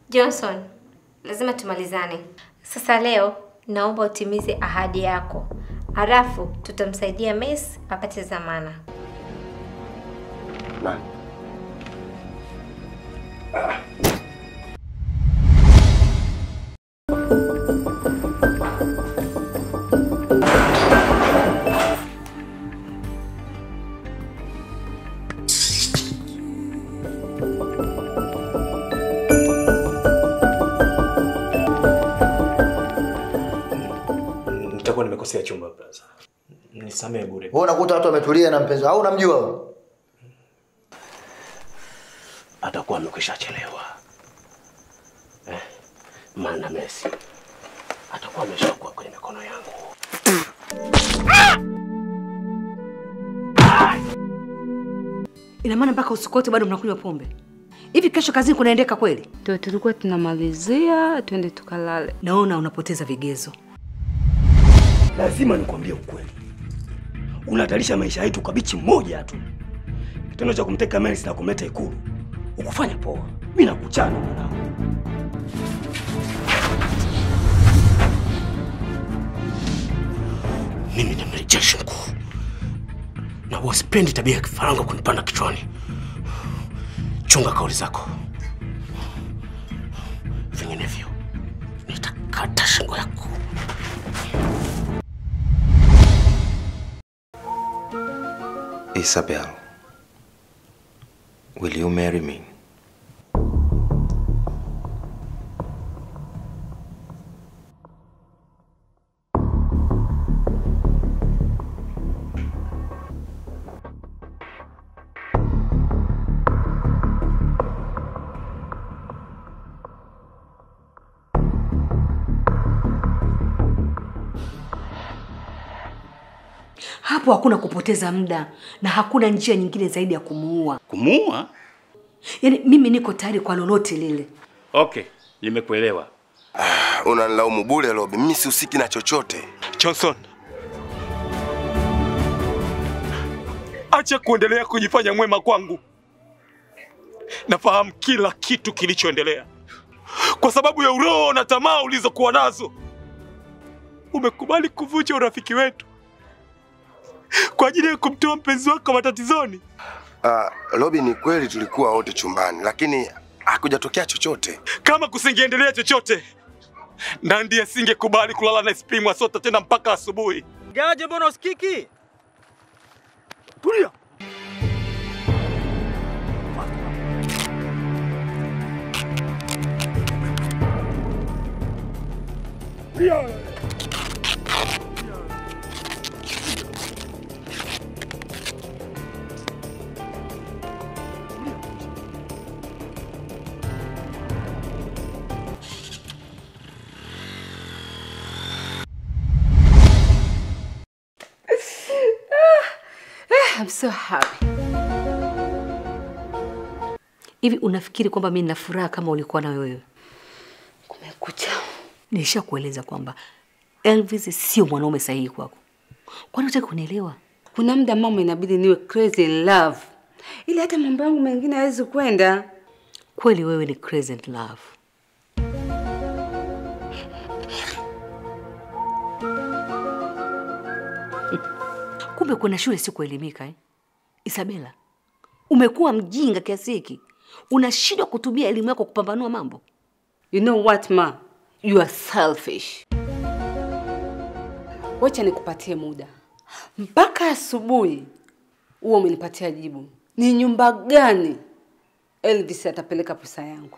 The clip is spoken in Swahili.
Johnson, lazima tumalizane. Sasa leo naomba utimize ahadi yako. Halafu tutamsaidia Messi apate dhamana. Nani? Nitakuwa nimekosea chumba brother. Nisamehe bure. Wewe unakuta watu wametulia na mpenzi au unamjua wewe? Atakuwa amekishachelewa. Maana Messi atakuwa ameshakuwa kwenye mikono yangu. Ina maana mpaka usiku wote bado mnakunywa pombe? Hivi kesho kazini kunaendeka kweli? Ndio tulikuwa tunamalizia twende tukalale. Naona unapoteza vigezo. Lazima nikwambie ukweli. Unahatarisha maisha yetu kwa bichi moja tu. Kitendo cha kumteka Messi na kumleta Ikulu. Ukufanya poa. Mimi nakuchana mwanangu. Mimi ni mrejesho mkuu. Na wasipendi tabia ya kifaranga kunipanda kichwani. Chunga kauli zako. Vinginevyo nitakata shingo yako. Isabel, will you marry me? Hapo hakuna kupoteza muda na hakuna njia nyingine zaidi ya kumuua. Kumuua? Yaani mimi niko tayari kwa lolote lile. Okay, nimekuelewa. Unanilaumu bure Robi, mimi sihusiki na chochote. Johnson, acha kuendelea kujifanya mwema kwangu. Nafahamu kila kitu kilichoendelea. Kwa sababu ya uroho na tamaa ulizokuwa nazo, umekubali kuvunja urafiki wetu kwa ajili ya kumtoa mpenzi wako matatizoni. Robi, ni kweli tulikuwa wote chumbani, lakini hakujatokea chochote. Kama kusingeendelea chochote, Nandi asingekubali kulala na SP Mwasota tena mpaka asubuhi. Gaje mbona usikiki? Tulia. Tulia. I'm so happy. Hivi unafikiri kwamba mimi nina furaha kama ulikuwa na wewe? Kumekucha. Nishakueleza kwamba Elvis sio mwanaume sahihi kwako. Kwani unataka kunielewa? Kuna muda mama inabidi niwe crazy in love. Ili hata mambo yangu mengine hawezi kwenda. Kweli wewe ni crazy in love. Kumbe kuna shule si kuelimika eh? Isabella, umekuwa mjinga kiasi hiki. Unashindwa kutumia elimu yako kupambanua mambo. You know what ma? You are selfish. Wacha nikupatie muda. Mpaka asubuhi uwe umenipatia jibu. Ni nyumba gani Elvis atapeleka pesa yangu?